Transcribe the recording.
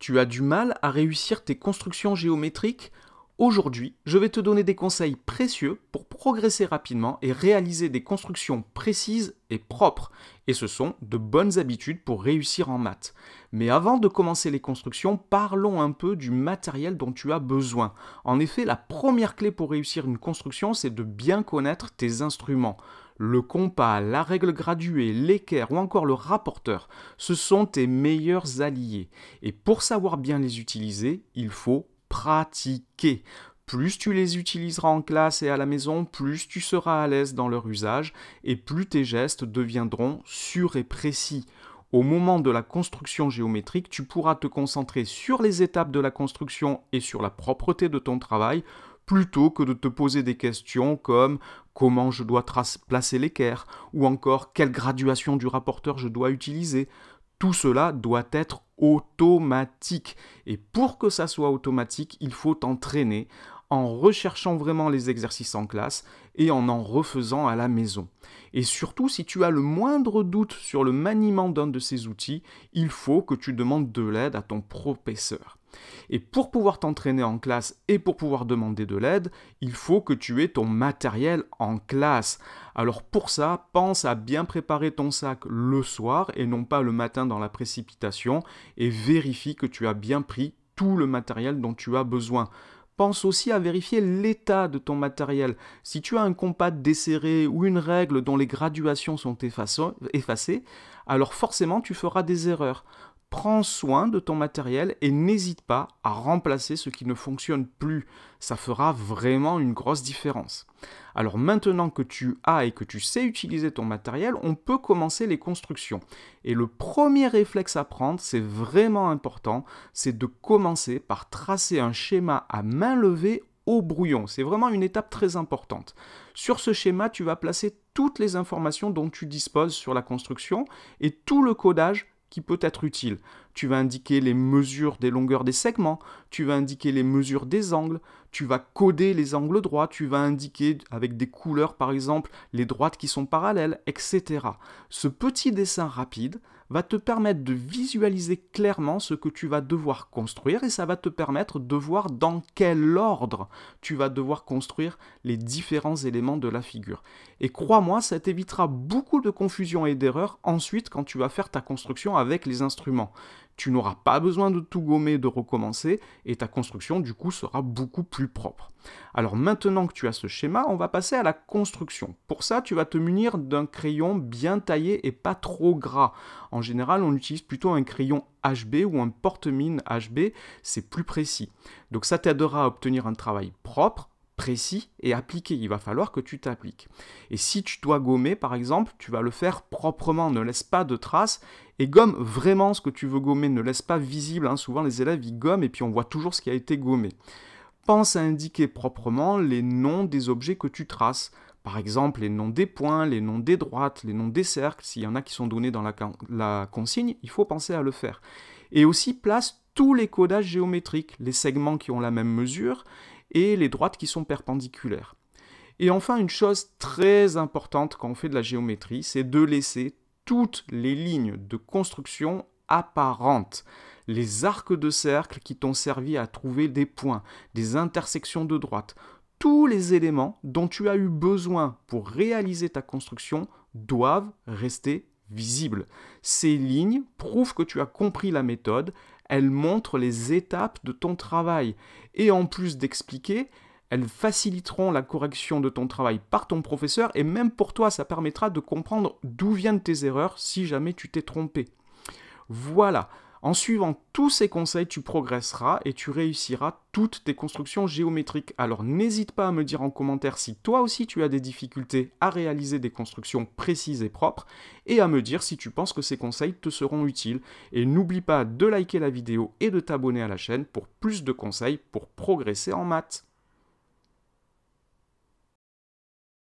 Tu as du mal à réussir tes constructions géométriques? Aujourd'hui, je vais te donner des conseils précieux pour progresser rapidement et réaliser des constructions précises et propres. Et ce sont de bonnes habitudes pour réussir en maths. Mais avant de commencer les constructions, parlons un peu du matériel dont tu as besoin. En effet, la première clé pour réussir une construction, c'est de bien connaître tes instruments. Le compas, la règle graduée, l'équerre ou encore le rapporteur, ce sont tes meilleurs alliés. Et pour savoir bien les utiliser, il faut pratiquer. Plus tu les utiliseras en classe et à la maison, plus tu seras à l'aise dans leur usage et plus tes gestes deviendront sûrs et précis. Au moment de la construction géométrique, tu pourras te concentrer sur les étapes de la construction et sur la propreté de ton travail, plutôt que de te poser des questions comme comment je dois placer l'équerre ou encore quelle graduation du rapporteur je dois utiliser. Tout cela doit être automatique. Et pour que ça soit automatique, il faut t'entraîner en recherchant vraiment les exercices en classe et en refaisant à la maison. Et surtout, si tu as le moindre doute sur le maniement d'un de ces outils, il faut que tu demandes de l'aide à ton professeur. Et pour pouvoir t'entraîner en classe et pour pouvoir demander de l'aide, il faut que tu aies ton matériel en classe. Alors pour ça, pense à bien préparer ton sac le soir et non pas le matin dans la précipitation et vérifie que tu as bien pris tout le matériel dont tu as besoin. Pense aussi à vérifier l'état de ton matériel. Si tu as un compas desserré ou une règle dont les graduations sont effacées, alors forcément tu feras des erreurs. Prends soin de ton matériel et n'hésite pas à remplacer ce qui ne fonctionne plus. Ça fera vraiment une grosse différence. Alors maintenant que tu as et que tu sais utiliser ton matériel, on peut commencer les constructions. Et le premier réflexe à prendre, c'est vraiment important, c'est de commencer par tracer un schéma à main levée au brouillon. C'est vraiment une étape très importante. Sur ce schéma, tu vas placer toutes les informations dont tu disposes sur la construction et tout le codage qui peut être utile. Tu vas indiquer les mesures des longueurs des segments, tu vas indiquer les mesures des angles, tu vas coder les angles droits, tu vas indiquer avec des couleurs par exemple les droites qui sont parallèles, etc. Ce petit dessin rapide va te permettre de visualiser clairement ce que tu vas devoir construire et ça va te permettre de voir dans quel ordre tu vas devoir construire les différents éléments de la figure. Et crois-moi, ça t'évitera beaucoup de confusion et d'erreurs ensuite quand tu vas faire ta construction avec les instruments. Tu n'auras pas besoin de tout gommer et de recommencer et ta construction du coup sera beaucoup plus propre. Alors maintenant que tu as ce schéma, on va passer à la construction. Pour ça, tu vas te munir d'un crayon bien taillé et pas trop gras. En général, on utilise plutôt un crayon HB ou un porte-mine HB, c'est plus précis. Donc ça t'aidera à obtenir un travail propre, précis et appliqué. Il va falloir que tu t'appliques. Et si tu dois gommer, par exemple, tu vas le faire proprement, ne laisse pas de traces et gomme vraiment ce que tu veux gommer, ne laisse pas visible. Souvent, les élèves, ils gomment et puis on voit toujours ce qui a été gommé. Pense à indiquer proprement les noms des objets que tu traces. Par exemple, les noms des points, les noms des droites, les noms des cercles. S'il y en a qui sont donnés dans la consigne, il faut penser à le faire. Et aussi, place tous les codages géométriques, les segments qui ont la même mesure et les droites qui sont perpendiculaires. Et enfin, une chose très importante quand on fait de la géométrie, c'est de laisser toutes les lignes de construction apparentes. Les arcs de cercle qui t'ont servi à trouver des points, des intersections de droite, tous les éléments dont tu as eu besoin pour réaliser ta construction doivent rester visibles. Ces lignes prouvent que tu as compris la méthode, elles montrent les étapes de ton travail. Et en plus d'expliquer, elles faciliteront la correction de ton travail par ton professeur et même pour toi, ça permettra de comprendre d'où viennent tes erreurs si jamais tu t'es trompé. Voilà. En suivant tous ces conseils, tu progresseras et tu réussiras toutes tes constructions géométriques. Alors n'hésite pas à me dire en commentaire si toi aussi tu as des difficultés à réaliser des constructions précises et propres et à me dire si tu penses que ces conseils te seront utiles. Et n'oublie pas de liker la vidéo et de t'abonner à la chaîne pour plus de conseils pour progresser en maths.